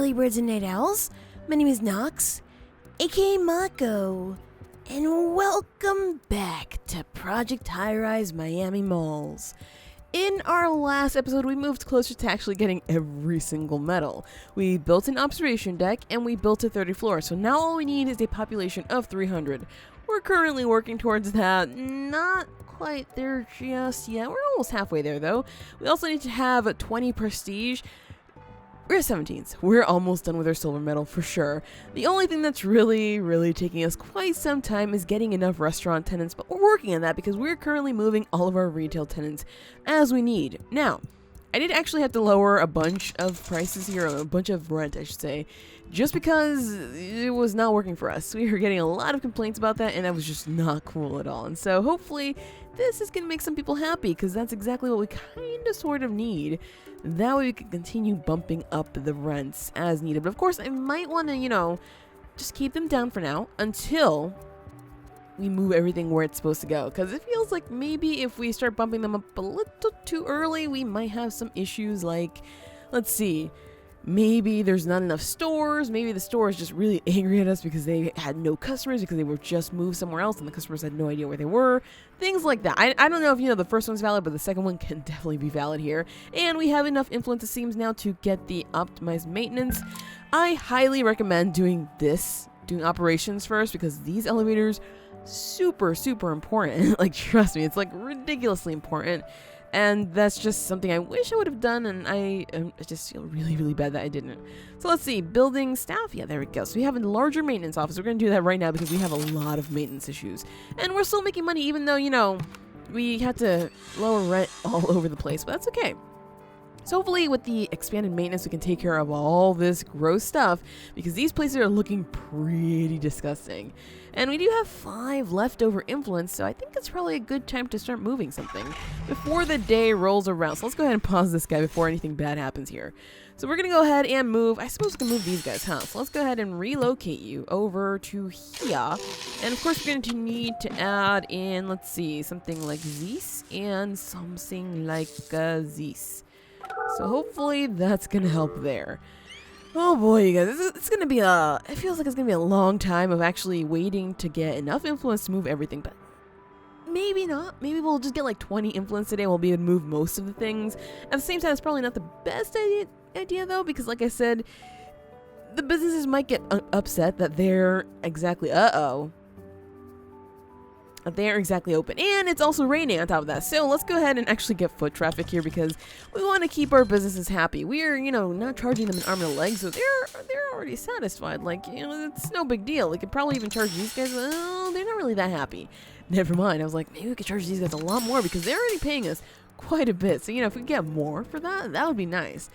early birds and night owls. My name is Nox, aka Mako, and welcome back to Project Highrise Miami Malls. In our last episode, we moved closer to actually getting every single medal. We built an observation deck and we built a 30 floor, so now all we need is a population of 300. We're currently working towards that. Not quite there just yet. We're almost halfway there though. We also need to have 20 prestige. We're at 17s. We're almost done with our silver medal for sure. The only thing that's really taking us quite some time is getting enough restaurant tenants, but we're working on that because we're currently moving all of our retail tenants as we need. Now, I did actually have to lower a bunch of prices here, a bunch of rent I should say, just because it was not working for us. We were getting a lot of complaints about that and that was just not cool at all. And so hopefully this is going to make some people happy because that's exactly what we kind of sort of need. That way we can continue bumping up the rents as needed. But of course, I might want to, just keep them down for now until we move everything where it's supposed to go. Because it feels like maybe if we start bumping them up a little too early, we might have some issues like, let's see, maybe there's not enough stores. Maybe the store is just really angry at us because they had no customers because they were just moved somewhere else and the customers had no idea where they were. Things like that. I don't know if the first one's valid, but the second one can definitely be valid here. And we have enough influence, it seems now, to get the optimized maintenance. I highly recommend doing operations first because these elevators super important. Like, trust me, it's like ridiculously important. And that's just something I wish I would have done, and I just feel really bad that I didn't. So let's see, building staff. Yeah, there we go. So we have a larger maintenance office. We're going to do that right now because we have a lot of maintenance issues. And we're still making money even though, we had to lower rent all over the place, but that's okay. So hopefully with the expanded maintenance, we can take care of all this gross stuff because these places are looking pretty disgusting. And we do have 5 leftover influence, so I think it's probably a good time to start moving something before the day rolls around. So let's go ahead and pause this guy before anything bad happens here. So we're going to go ahead and move. I suppose we can move these guys, huh? So let's go ahead and relocate you over to here. And of course, we're going to need to add in, let's see, something like this and something like this. So hopefully that's going to help there. Oh boy, you guys, it's going to be it feels like it's going to be a long time of actually waiting to get enough influence to move everything, but maybe not. Maybe we'll just get like 20 influence today and we'll be able to move most of the things. At the same time, it's probably not the best idea though, because like I said, the businesses might get upset that they're exactly, they're exactly open, and it's also raining on top of that. So let's go ahead and actually get foot traffic here because we want to keep our businesses happy. We're not charging them an arm and a leg, so they're already satisfied. Like, it's no big deal. We could probably even charge these guys. Oh, they're not really that happy. Never mind. I was like, maybe we could charge these guys a lot more because they're already paying us quite a bit. So if we could get more for that would be nice.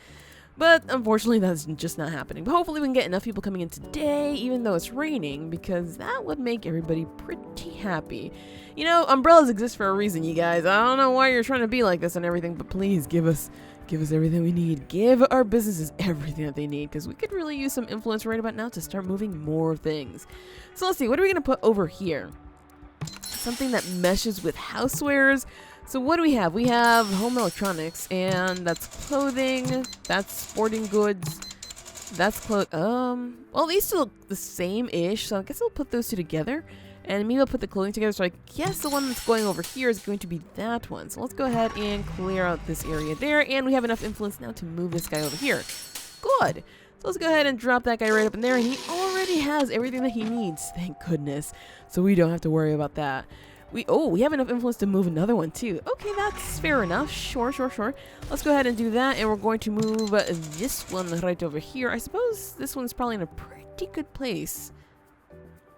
But unfortunately, that's just not happening. But hopefully we can get enough people coming in today, even though it's raining, because that would make everybody pretty happy. Umbrellas exist for a reason, you guys. I don't know why you're trying to be like this and everything, but please give us everything we need. Give our businesses everything that they need, because we could really use some influence right about now to start moving more things. So let's see, what are we going to put over here? Something that meshes with housewares. So what do we have? We have home electronics, and that's clothing, that's sporting goods, that's well, these still look the same-ish, so I guess I'll put those two together, and maybe I'll put the clothing together, so I guess the one that's going over here is going to be that one. So let's go ahead and clear out this area there, and we have enough influence now to move this guy over here. Good! So let's go ahead and drop that guy right up in there, and he already has everything that he needs, thank goodness, so we don't have to worry about that. We have enough influence to move another one too. Okay, that's fair enough. Sure. Let's go ahead and do that, and we're going to move this one right over here. I suppose this one's probably in a pretty good place.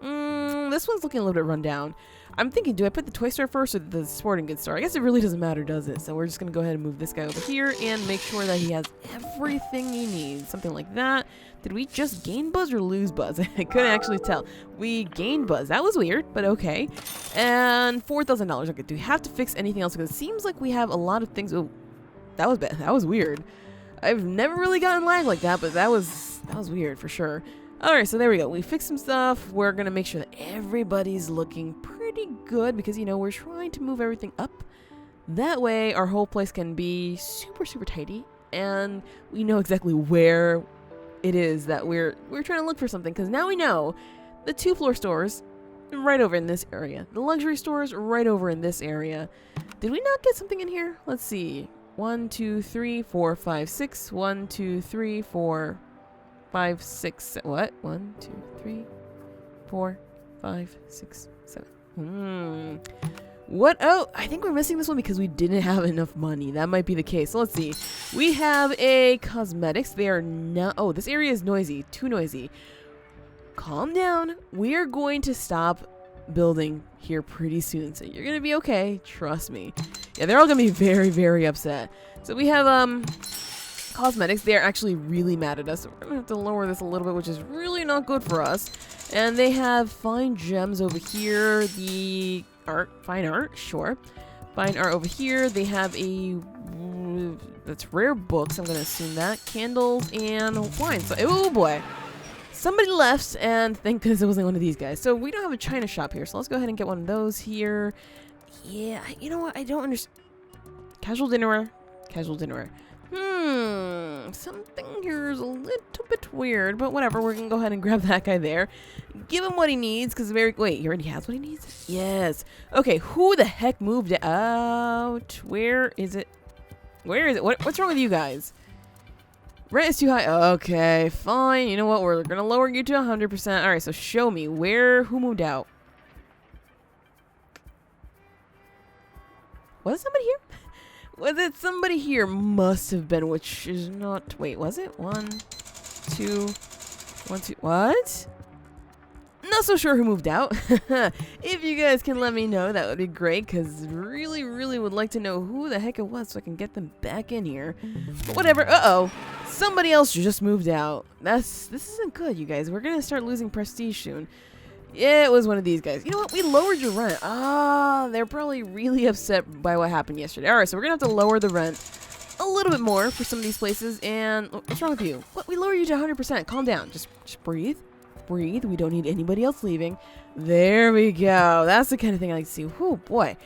This one's looking a little bit run down. I'm thinking, do I put the toy store first or the sporting goods store? I guess it really doesn't matter, does it? So we're just going to go ahead and move this guy over here and make sure that he has everything he needs. Something like that. Did we just gain buzz or lose buzz? I couldn't actually tell. We gained buzz. That was weird, but okay. And $4,000. Okay, do we have to fix anything else? Because it seems like we have a lot of things. Oh, that was bad. That was weird. I've never really gotten lag like that, but that was weird for sure. Alright, so there we go. We fixed some stuff. We're going to make sure that everybody's looking pretty good because, we're trying to move everything up. That way, our whole place can be super tidy, and we know exactly where it is that we're trying to look for something, because now we know the 2-floor stores right over in this area. The luxury stores right over in this area. Did we not get something in here? Let's see. 1, 2, 3, 4, 5, 6. 1, 2, 3, 4, 5, 6. What? 1, 2, 3, 4, 5, 6, 7. What? Oh, I think we're missing this one because we didn't have enough money. That might be the case. So let's see. We have a cosmetics. They are not. Oh, this area is noisy. Too noisy. Calm down. We are going to stop building here pretty soon. So you're going to be okay. Trust me. Yeah, they're all going to be very, very upset. So we have, cosmetics. They're actually really mad at us. So we're going to have to lower this a little bit, which is really not good for us. And they have fine gems over here. The fine art, sure. Fine art over here. They have that's rare books. I'm going to assume that. Candles and wine. So, oh boy. Somebody left, and thank goodness it wasn't one of these guys. So we don't have a china shop here, so let's go ahead and get one of those here. Yeah, you know what? I don't understand. Casual dinnerware. Casual dinnerware. Something here is a little bit weird, but whatever. We're going to go ahead and grab that guy there. Give him what he needs, because wait, he already has what he needs? Yes. Okay, who the heck moved out? Where is it? Where is it? What's wrong with you guys? Rent is too high. Okay, fine. You know what? We're going to lower you to 100%. All right, so show me. Who moved out? Was somebody here? Was it somebody here? Must have been, which is not... Wait, was it? 1, 2, 1, 2... What? Not so sure who moved out. If you guys can let me know, that would be great, because really, really would like to know who the heck it was so I can get them back in here. But whatever. Uh-oh. Somebody else just moved out. This isn't good, you guys. We're going to start losing prestige soon. Yeah, it was one of these guys. You know what? We lowered your rent. They're probably really upset by what happened yesterday. All right, so we're going to have to lower the rent a little bit more for some of these places. And what's wrong with you? What? We lowered you to 100%. Calm down. Just breathe. Breathe. We don't need anybody else leaving. There we go. That's the kind of thing I like to see. Oh, boy.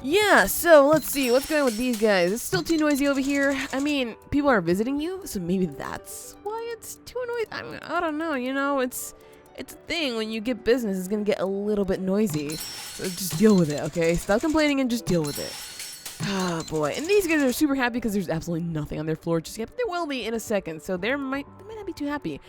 Yeah, so let's see. What's going on with these guys? It's still too noisy over here. I mean, people are visiting you, so maybe that's why it's too noisy. I mean, I don't know. You know, it's a thing. When you get business, it's going to get a little bit noisy. So just deal with it, okay? Stop complaining and just deal with it. Ah, boy. And these guys are super happy because there's absolutely nothing on their floor just yet. But there will be in a second, so they might not be too happy.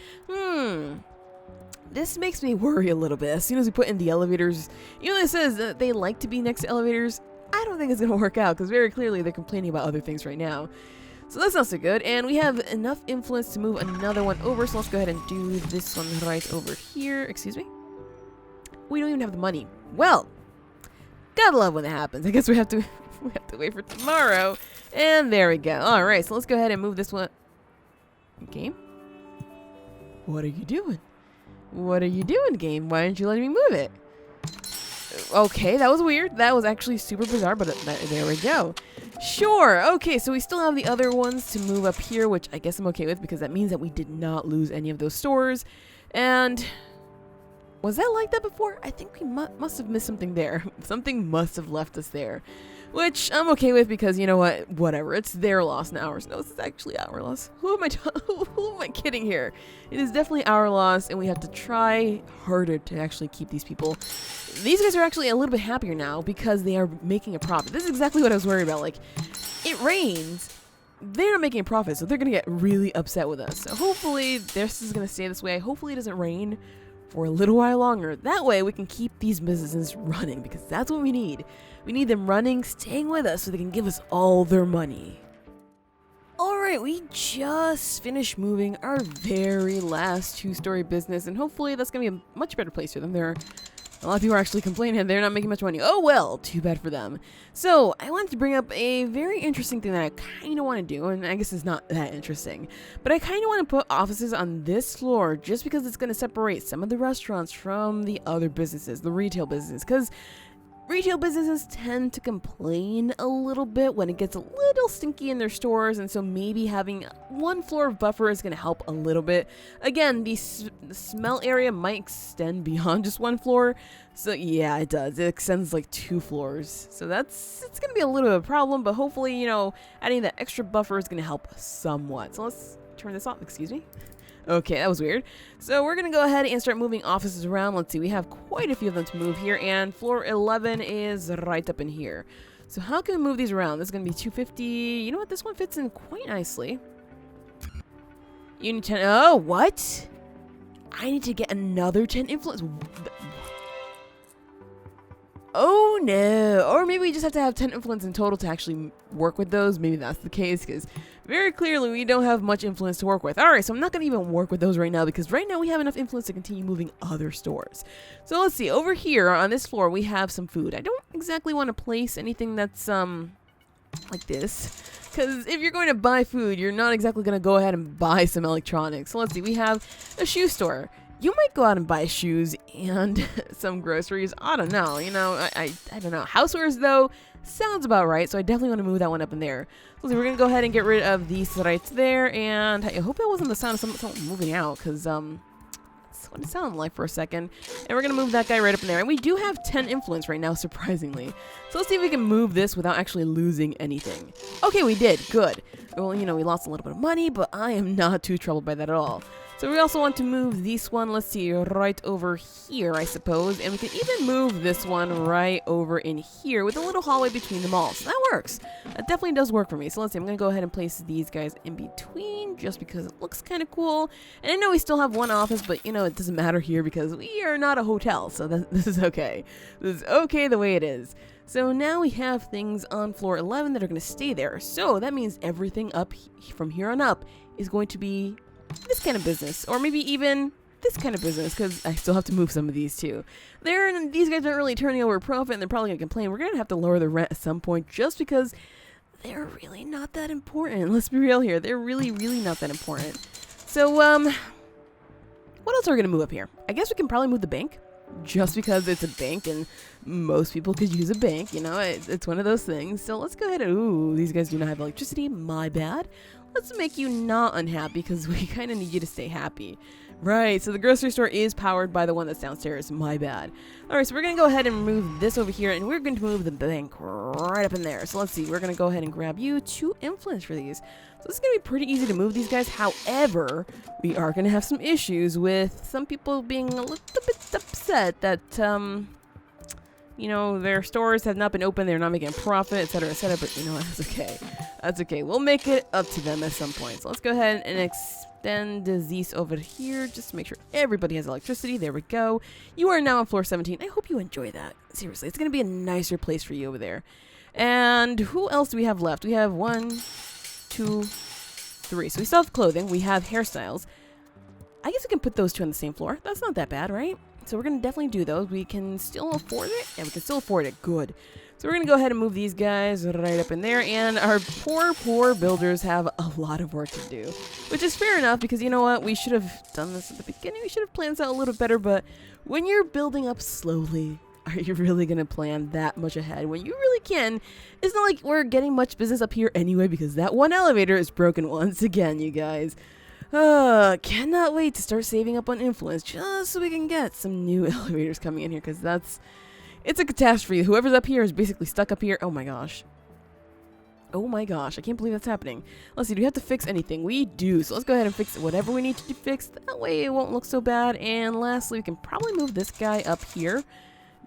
This makes me worry a little bit. As soon as we put in the elevators, you know, it says that they like to be next to elevators. I don't think it's going to work out because very clearly they're complaining about other things right now. So that's not so good. And we have enough influence to move another one over. So let's go ahead and do this one right over here. Excuse me? We don't even have the money. Well, gotta love when that happens. I guess we have to wait for tomorrow. And there we go. All right, so let's go ahead and move this one. Game? What are you doing? What are you doing, game? Why aren't you letting me move it? Okay, that was weird. That was actually super bizarre, but there we go. Sure. Okay, so we still have the other ones to move up here, which I guess I'm okay with because that means that we did not lose any of those stores. And was that like that before? I think we must have missed something there. Something must have left us there, which I'm okay with because you know what? Whatever. It's their loss, not ours. No, this is actually our loss. Who am I kidding here? It is definitely our loss, and we have to try harder to actually keep these people. These guys are actually a little bit happier now because they are making a profit. This is exactly what I was worried about. Like, it rains. They're not making a profit, so they're going to get really upset with us. So hopefully this is going to stay this way. Hopefully it doesn't rain for a little while longer. That way we can keep these businesses running because that's what we need. We need them running, staying with us so they can give us all their money. Alright, we just finished moving our very last two-story business, and hopefully that's going to be a much better place for them. A lot of people are actually complaining they're not making much money. Oh well, too bad for them. So, I wanted to bring up a very interesting thing that I kind of want to do, and I guess it's not that interesting. But I kind of want to put offices on this floor just because it's going to separate some of the restaurants from the other businesses, the retail business. Because retail businesses tend to complain a little bit when it gets a little stinky in their stores, and so maybe having one floor of buffer is going to help a little bit. Again, the smell area might extend beyond just one floor, so yeah, it does. It extends like 2 floors, so it's going to be a little bit of a problem, but hopefully, you know, adding that extra buffer is going to help somewhat. So let's turn this off, excuse me. Okay, that was weird. So we're going to go ahead and start moving offices around. Let's see, we have quite a few of them to move here, and floor 11 is right up in here. So how can we move these around? This is going to be 250. You know what? This one fits in quite nicely. You need 10. Oh, what? I need to get another 10 influence. Oh no. Or maybe we just have to have 10 influence in total to actually work with those. Maybe that's the case, because very clearly we don't have much influence to work with. Alright, so I'm not going to even work with those right now, because right now we have enough influence to continue moving other stores. So let's see. Over here on this floor we have some food. I don't exactly want to place anything that's like this, because if you're going to buy food, you're not exactly going to go ahead and buy some electronics. So let's see. We have a shoe store. You might go out and buy shoes and some groceries. I don't know. You know, I don't know. Housewares, though, sounds about right. So I definitely want to move that one up in there. So we're going to go ahead and get rid of these right there. And I hope that wasn't the sound of someone moving out, because that's what it sounded like for a second. And we're going to move that guy right up in there. And we do have 10 influence right now, surprisingly. So let's see if we can move this without actually losing anything. Okay, we did. Good. Well, you know, we lost a little bit of money, but I am not too troubled by that at all. So we also want to move this one, let's see, right over here, I suppose. And we can even move this one right over in here with a little hallway between them all. So that works. That definitely does work for me. So let's see, I'm going to go ahead and place these guys in between just because it looks kind of cool. And I know we still have one office, but, you know, it doesn't matter here because we are not a hotel. So this is okay. This is okay the way it is. So now we have things on floor 11 that are going to stay there. So that means everything up from here on up is going to be this kind of business, or maybe even this kind of business, because I still have to move some of these too. These guys aren't really turning over a profit, and they're probably going to complain. We're going to have to lower the rent at some point just because they're really not that important. Let's be real here. They're really, really not that important. So, what else are we going to move up here? I guess we can probably move the bank, just because it's a bank and most people could use a bank. You know, it's one of those things. So let's go ahead and, ooh, these guys do not have electricity. My bad. Let's make you not unhappy because we kind of need you to stay happy. Right, so the grocery store is powered by the one that's downstairs. My bad. Alright, so we're going to go ahead and move this over here, and we're going to move the bank right up in there. So let's see, we're going to go ahead and grab you 2 influence for these. So this is going to be pretty easy to move these guys. However, we are going to have some issues with some people being a little bit upset that, you know, their stores have not been open, they're not making a profit, etc., etc., but you know what, that's okay. That's okay. We'll make it up to them at some point. So let's go ahead and extend these over here just to make sure everybody has electricity. There we go. You are now on floor 17. I hope you enjoy that. Seriously, it's going to be a nicer place for you over there. And who else do we have left? We have 1, 2, 3. So we still have clothing. We have hairstyles. I guess we can put those 2 on the same floor. That's not that bad, right? So we're going to definitely do those. We can still afford it. Yeah, we can still afford it. Good. So we're going to go ahead and move these guys right up in there. And our poor builders have a lot of work to do. Which is fair enough because, you know what? We should have done this at the beginning. We should have planned this out a little better. But when you're building up slowly, are you really going to plan that much ahead? When you really can. It's not like we're getting much business up here anyway because that one elevator is broken once again, you guys. Cannot wait to start saving up on influence just so we can get some new elevators coming in here because it's a catastrophe. Whoever's up here is basically stuck up here. Oh my gosh. Oh my gosh. I can't believe that's happening. Let's see. Do we have to fix anything? We do. So let's go ahead and fix whatever we need to fix. That way it won't look so bad. And lastly, we can probably move this guy up here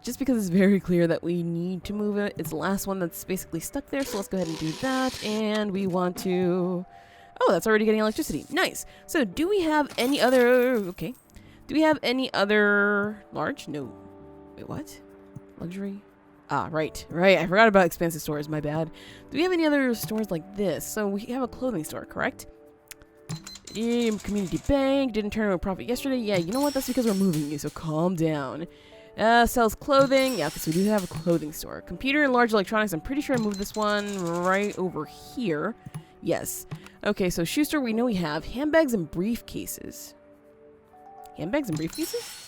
just because it's very clear that we need to move it. It's the last one that's basically stuck there. So let's go ahead and do that. And we want to... Oh, that's already getting electricity. Nice. So do we have any other... Okay. Do we have any other... Large? No. Wait, what? Luxury? Ah, right. Right. I forgot about expensive stores. My bad. Do we have any other stores like this? So we have a clothing store, correct? Community bank. Didn't turn a profit yesterday. Yeah, you know what? That's because we're moving you, so calm down. Sells clothing. Yeah, because we do have a clothing store. Computer and large electronics. I'm pretty sure I moved this one right over here. Yes. Okay, so shoe store we know we have. Handbags and briefcases. Handbags and briefcases?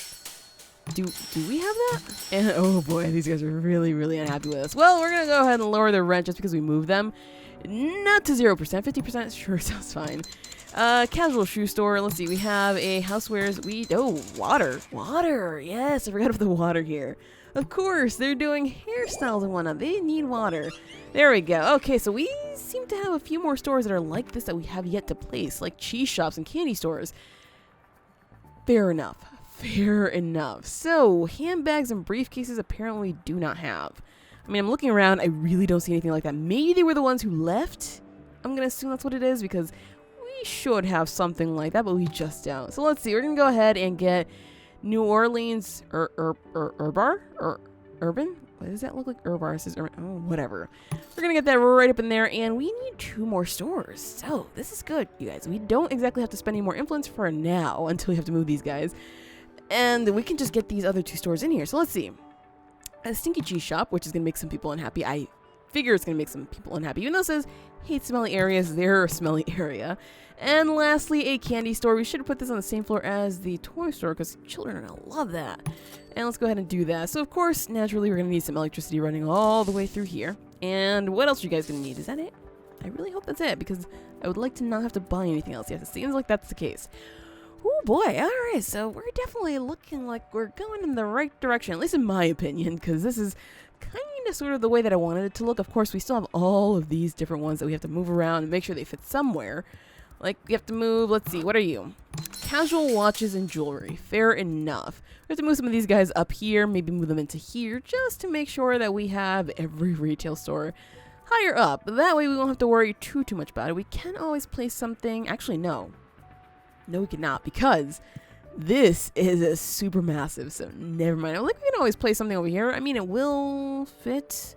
Do we have that? And oh boy, these guys are really, really unhappy with us. Well, we're going to go ahead and lower their rent just because we moved them. Not to 0%. 50% sure sounds fine. Casual shoe store. Let's see. We have a housewares. Oh, water. Water. Yes, I forgot about the water here. Of course, they're doing hairstyles and whatnot. They need water. There we go. Okay, so we seem to have a few more stores that are like this that we have yet to place, like cheese shops and candy stores. Fair enough. Fair enough. So, handbags and briefcases apparently do not have. I mean, I'm looking around. I really don't see anything like that. Maybe they were the ones who left. I'm going to assume that's what it is because we should have something like that, but we just don't. So, let's see. We're going to go ahead and get New Orleans Urban? What does that look like? Urbar. It says Urban. Oh, whatever. We're going to get that right up in there, and we need 2 more stores. So, this is good, you guys. We don't exactly have to spend any more influence for now until we have to move these guys. And we can just get these other 2 stores in here. So, let's see. A stinky cheese shop, which is going to make some people unhappy. I figure it's going to make some people unhappy. Even though it says, hate smelly areas, they're a smelly area. And lastly, a candy store. We should have put this on the same floor as the toy store because children are going to love that. And let's go ahead and do that. So, of course, naturally, we're going to need some electricity running all the way through here. And what else are you guys going to need? Is that it? I really hope that's it because I would like to not have to buy anything else yet. It seems like that's the case. Oh boy, alright, so we're definitely looking like we're going in the right direction, at least in my opinion, because this is kind of sort of the way that I wanted it to look. Of course, we still have all of these different ones that we have to move around and make sure they fit somewhere. Like, we have to move, let's see, what are you? Casual watches and jewelry, fair enough. We have to move some of these guys up here, maybe move them into here, just to make sure that we have every retail store higher up. That way we won't have to worry too much about it. We can always place something, actually no. No, we cannot, because this is a super massive, so never mind. I think we can always place something over here. I mean, it will fit,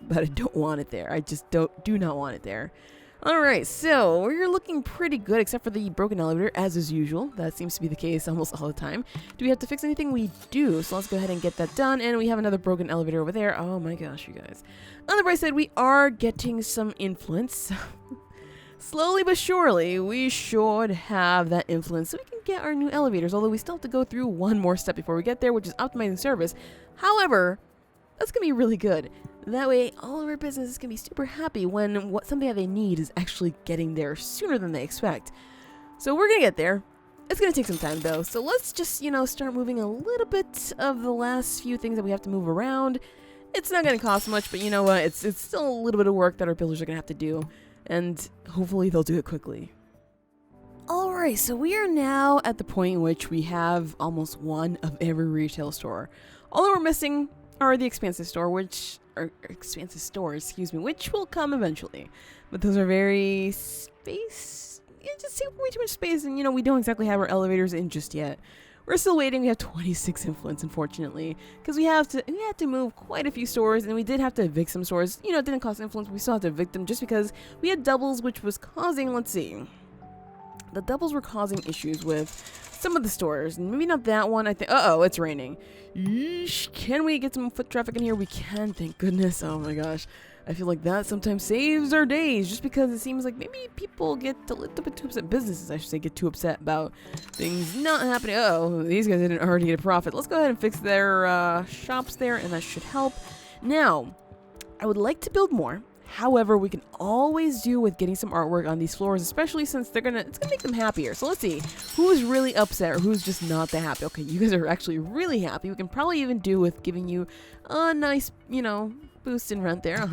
but I don't want it there. I just do not want it there. Alright, so we're looking pretty good, except for the broken elevator, as is usual. That seems to be the case almost all the time. Do we have to fix anything? We do, so let's go ahead and get that done. And we have another broken elevator over there. Oh my gosh, you guys. On the bright side, we are getting some influence. Slowly but surely, we should have that influence so we can get our new elevators, although we still have to go through one more step before we get there, which is optimizing service. However, that's going to be really good. That way, all of our business is going to be super happy when something that they need is actually getting there sooner than they expect. So we're going to get there. It's going to take some time, though, so let's just, start moving a little bit of the last few things that we have to move around. It's not going to cost much, but you know what? It's still a little bit of work that our builders are going to have to do. And hopefully they'll do it quickly. Alright, so we are now at the point in which we have almost one of every retail store. All that we're missing are the expansive stores, which will come eventually. But those are very just take way too much space, and we don't exactly have our elevators in just yet. We're still waiting. We have 26 influence, unfortunately, because we had to move quite a few stores, and we did have to evict some stores. It didn't cost influence. We still had to evict them just because we had doubles, which was causing, let's see. The doubles were causing issues with some of the stores. Maybe not that one. I think, uh-oh, it's raining. Yeesh. Can we get some foot traffic in here? We can, thank goodness. Oh my gosh. I feel like that sometimes saves our days, just because it seems like maybe people get a little bit too upset. Businesses, I should say, get too upset about things not happening. Uh-oh, these guys didn't already get a profit. Let's go ahead and fix their shops there, and that should help. Now, I would like to build more. However, we can always do with getting some artwork on these floors, especially since it's gonna make them happier. So let's see who's really upset or who's just not that happy. Okay, you guys are actually really happy. We can probably even do with giving you a nice, boost in rent there.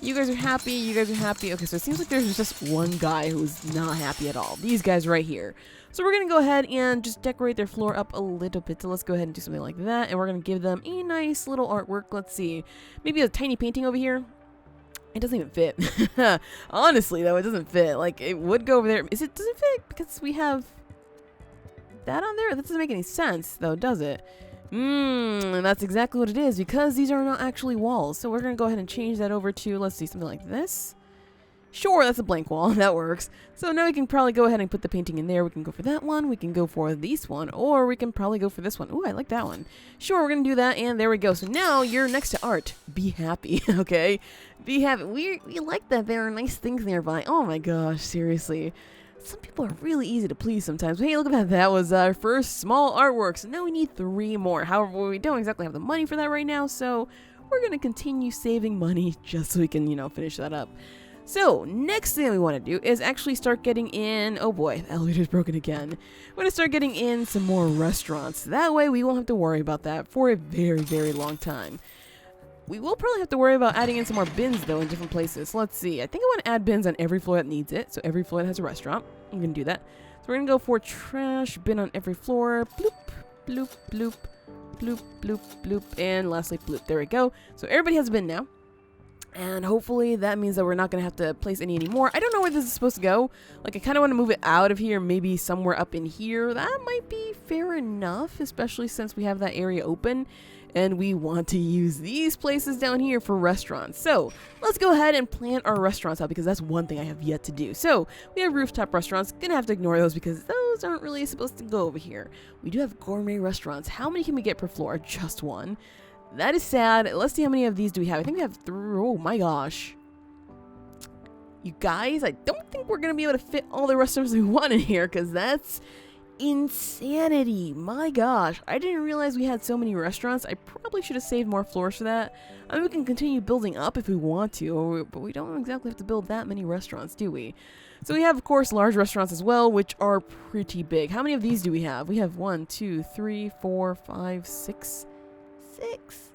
You guys are happy. You guys are happy. Okay, so it seems like there's just one guy who's not happy at all. These guys right here. So we're gonna go ahead and just decorate their floor up a little bit. So let's go ahead and do something like that, and we're gonna give them a nice little artwork. Let's see, maybe a tiny painting over here. It doesn't even fit. Honestly, though, it doesn't fit. Like, it would go over there. Does it fit? Because we have that on there? That doesn't make any sense, though, does it? That's exactly what it is, because these are not actually walls. So we're going to go ahead and change that over to, let's see, something like this. Sure, that's a blank wall. That works. So now we can probably go ahead and put the painting in there. We can go for that one. We can go for this one. Or we can probably go for this one. Ooh, I like that one. Sure, we're going to do that. And there we go. So now you're next to art. Be happy, okay? Be happy. We like that there are nice things nearby. Oh my gosh, seriously. Some people are really easy to please sometimes. But hey, look at that. That was our first small artwork. So now we need 3 more. However, we don't exactly have the money for that right now. So we're going to continue saving money just so we can, finish that up. So, next thing we want to do is actually start getting in, oh boy, the elevator's broken again. We're going to start getting in some more restaurants. That way we won't have to worry about that for a very, very long time. We will probably have to worry about adding in some more bins, though, in different places. Let's see. I think I want to add bins on every floor that needs it. So every floor that has a restaurant. I'm going to do that. So we're going to go for trash bin on every floor. Bloop, bloop, bloop, bloop, bloop, bloop, and lastly bloop. There we go. So everybody has a bin now. And hopefully that means that we're not going to have to place any anymore. I don't know where this is supposed to go. Like, I kind of want to move it out of here, maybe somewhere up in here. That might be fair enough, especially since we have that area open. And we want to use these places down here for restaurants. So let's go ahead and plan our restaurants out, because that's one thing I have yet to do. So we have rooftop restaurants. Gonna have to ignore those because those aren't really supposed to go over here. We do have gourmet restaurants. How many can we get per floor? Just one. That is sad. Let's see how many of these do we have. I think we have 3. Oh my gosh. You guys, I don't think we're going to be able to fit all the restaurants we want in here, because that's insanity. My gosh. I didn't realize we had so many restaurants. I probably should have saved more floors for that. I mean, we can continue building up if we want to, but we don't exactly have to build that many restaurants, do we? So we have, of course, large restaurants as well, which are pretty big. How many of these do we have? We have 1, 2, 3, 4, 5, 6. 6.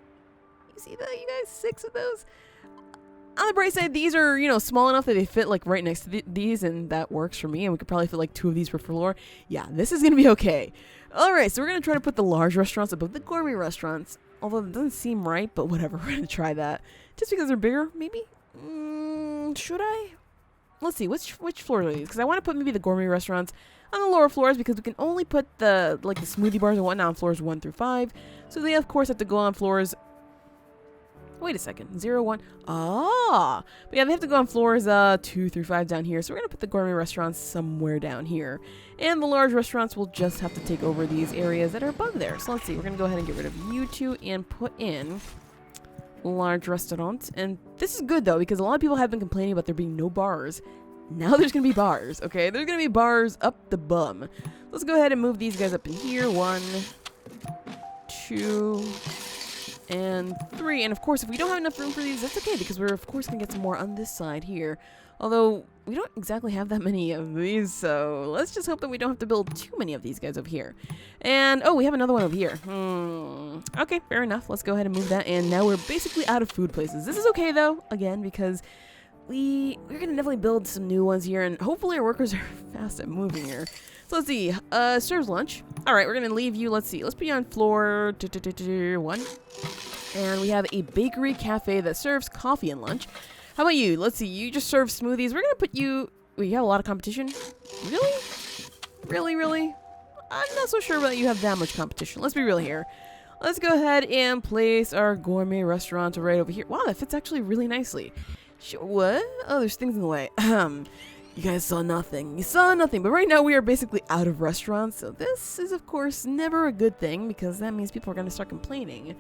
You see that, you guys? 6 of those. On the bright side, these are, you know, small enough that they fit like right next to these, and that works for me. And we could probably fit like 2 of these per floor. Yeah, this is gonna be okay. All right, so we're gonna try to put the large restaurants above the gourmet restaurants. Although it doesn't seem right, but whatever. We're gonna try that. Just because they're bigger, maybe. Should I? Let's see. Which floors are these? Because I want to put maybe the gourmet restaurants on the lower floors, because we can only put the the smoothie bars and whatnot on floors 1 through 5. So they of course have to go on floors. Wait a second, 0, 1. Ah, but yeah, they have to go on floors 2 through 5 down here. So we're gonna put the gourmet restaurants somewhere down here, and the large restaurants will just have to take over these areas that are above there. So let's see. We're gonna go ahead and get rid of you 2 and put in large restaurants. And this is good though, because a lot of people have been complaining about there being no bars. Now there's gonna be bars, okay? There's gonna be bars up the bum. Let's go ahead and move these guys up in here. 1, 2, and 3. And of course, if we don't have enough room for these, that's okay, because we're of course gonna get some more on this side here. Although we don't exactly have that many of these, so let's just hope that we don't have to build too many of these guys over here. And oh, we have another one over here. Okay, fair enough. Let's go ahead and move that. And now we're basically out of food places. This is okay though, again, because we're gonna definitely build some new ones here, and hopefully our workers are fast at moving here. So let's see. Serves lunch. All right, we're gonna leave you. Let's see. Let's put you on floor 1. And we have a bakery cafe that serves coffee and lunch. How about you? Let's see. You just serve smoothies. We're gonna put you. You have a lot of competition. Really? Really, really? I'm not so sure that you have that much competition. Let's be real here. Let's go ahead and place our gourmet restaurant right over here. Wow, that fits actually really nicely. What? Oh, there's things in the way. You guys saw nothing. You saw nothing. But right now we are basically out of restaurants. So this is, of course, never a good thing, because that means people are going to start complaining.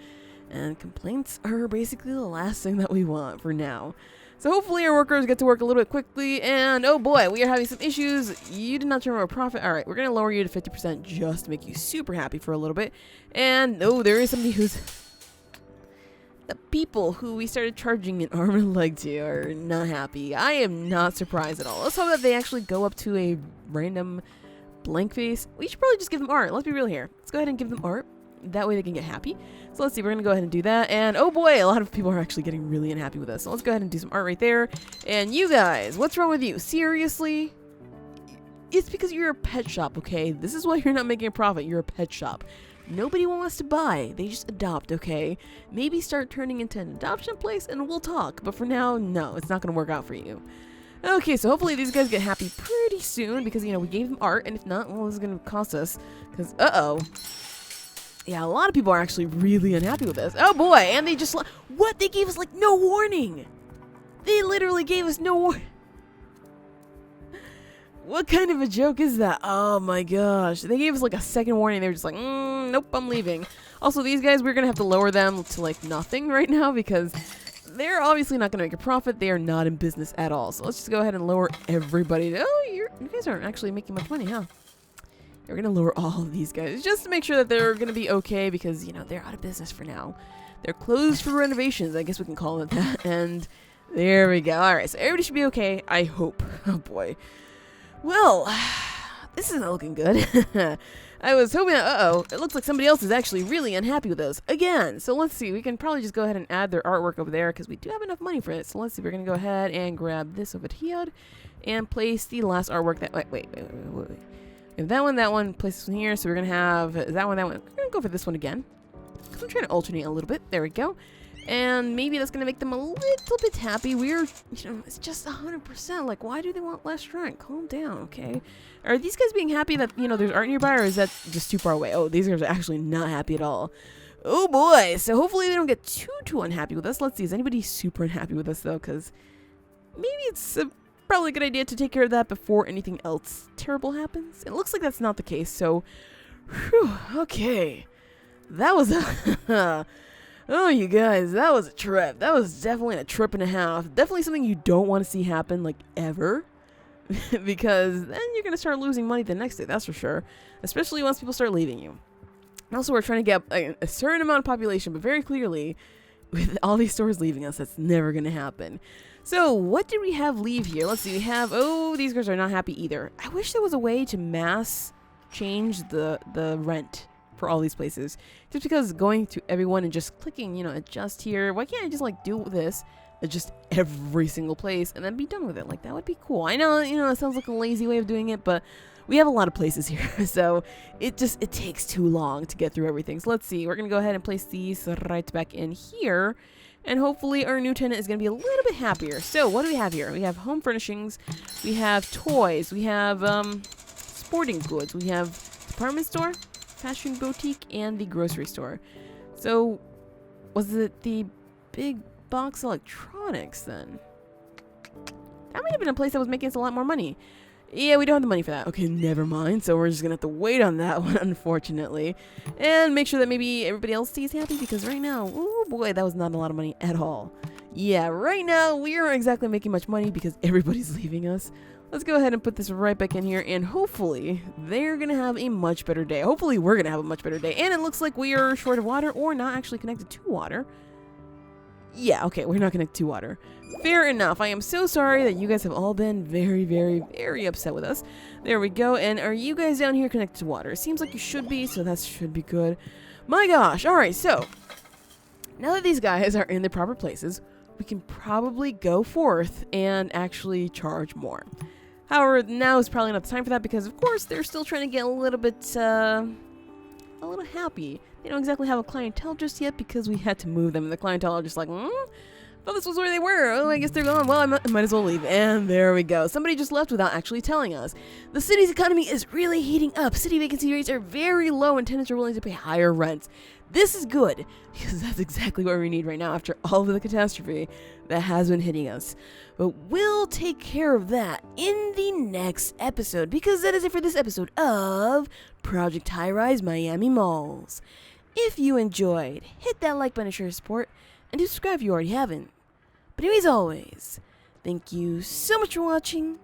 And complaints are basically the last thing that we want for now. So hopefully our workers get to work a little bit quickly. And oh boy, we are having some issues. You did not turn over a profit. All right, we're going to lower you to 50% just to make you super happy for a little bit. And oh, there is somebody who's... The people who we started charging an arm and a leg to are not happy. I am not surprised at all. Let's hope that they actually go up to a random blank face. We should probably just give them art. Let's be real here. Let's go ahead and give them art. That way they can get happy. So let's see. We're going to go ahead and do that. And oh boy, a lot of people are actually getting really unhappy with us. So let's go ahead and do some art right there. And you guys, what's wrong with you? Seriously? It's because you're a pet shop, okay? This is why you're not making a profit. You're a pet shop. Nobody wants to buy. They just adopt, okay? Maybe start turning into an adoption place and we'll talk. But for now, no, it's not going to work out for you. Okay, so hopefully these guys get happy pretty soon, because, you know, we gave them art. And if not, well, this is going to cost us. Because, uh-oh. Yeah, a lot of people are actually really unhappy with this. Oh, boy. And they just... What? They gave us, like, no warning. They literally gave us no warning. What kind of a joke is that? Oh my gosh. They gave us like a second warning. They were just like, nope, I'm leaving. Also, these guys, we're going to have to lower them to like nothing right now, because they're obviously not going to make a profit. They are not in business at all. So let's just go ahead and lower everybody. Oh, you guys aren't actually making much money, huh? We're going to lower all of these guys just to make sure that they're going to be okay, because, you know, they're out of business for now. They're closed for renovations. I guess we can call it that. And there we go. All right. So everybody should be okay. I hope. Oh boy. Well, this isn't looking good. I was hoping that, uh-oh, it looks like somebody else is actually really unhappy with us again. So let's see. We can probably just go ahead and add their artwork over there, because we do have enough money for it. So let's see. We're going to go ahead and grab this over here and place the last artwork that... Wait. We have that one, place this one here. So we're going to have that one. We're going to go for this one again. Because I'm trying to alternate a little bit. There we go. And maybe that's going to make them a little bit happy. It's just 100%. Like, why do they want less rent? Calm down, okay? Are these guys being happy that, there's art nearby, or is that just too far away? Oh, these guys are actually not happy at all. Oh, boy. So hopefully they don't get too unhappy with us. Let's see. Is anybody super unhappy with us, though? Because maybe it's probably a good idea to take care of that before anything else terrible happens. It looks like that's not the case, so... Whew, okay. That was a... Oh, you guys, that was a trip. That was definitely a trip and a half. Definitely something you don't want to see happen, like, ever. Because then you're going to start losing money the next day, that's for sure. Especially once people start leaving you. Also, we're trying to get a certain amount of population, but very clearly, with all these stores leaving us, that's never going to happen. So, what did we have leave here? Let's see, we have... Oh, these guys are not happy either. I wish there was a way to mass change the rent for all these places. Just because going to everyone and just clicking, adjust here. Why can't I just, do this, adjust every single place, and then be done with it? Like, that would be cool. I know, it sounds like a lazy way of doing it, but we have a lot of places here, so it takes too long to get through everything. So let's see. We're going to go ahead and place these right back in here, and hopefully our new tenant is going to be a little bit happier. So what do we have here? We have home furnishings, we have toys, we have sporting goods, we have department store, fashion boutique, and the grocery store. So was it the big box electronics then? That might have been a place that was making us a lot more money. Yeah, we don't have the money for that. Okay, never mind. So we're just gonna have to wait on that one, unfortunately. And make sure that maybe everybody else stays happy, because right now, oh boy, that was not a lot of money at all. Yeah, right now, we aren't exactly making much money because everybody's leaving us. Let's go ahead and put this right back in here, and hopefully they're gonna have a much better day. Hopefully we're gonna have a much better day. And it looks like we are short of water, or not actually connected to water. Yeah, okay, we're not connected to water. Fair enough. I am so sorry that you guys have all been very, very, very upset with us. There we go. And are you guys down here connected to water? It seems like you should be, so that should be good. My gosh. All right, so now that these guys are in the proper places, we can probably go forth and actually charge more. However, now is probably not the time for that, because, of course, they're still trying to get a little bit, a little happy. They don't exactly have a clientele just yet because we had to move them. And the clientele are just like, thought this was where they were. Oh, I guess they're gone. Well, I might as well leave. And there we go. Somebody just left without actually telling us. The city's economy is really heating up. City vacancy rates are very low and tenants are willing to pay higher rents. This is good, because that's exactly what we need right now after all of the catastrophe that has been hitting us. But we'll take care of that in the next episode, because that is it for this episode of Project Highrise Miami Malls. If you enjoyed, hit that like button to show your support, and do subscribe if you already haven't. But anyways, always, thank you so much for watching,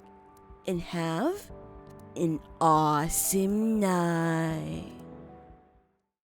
and have an awesome night.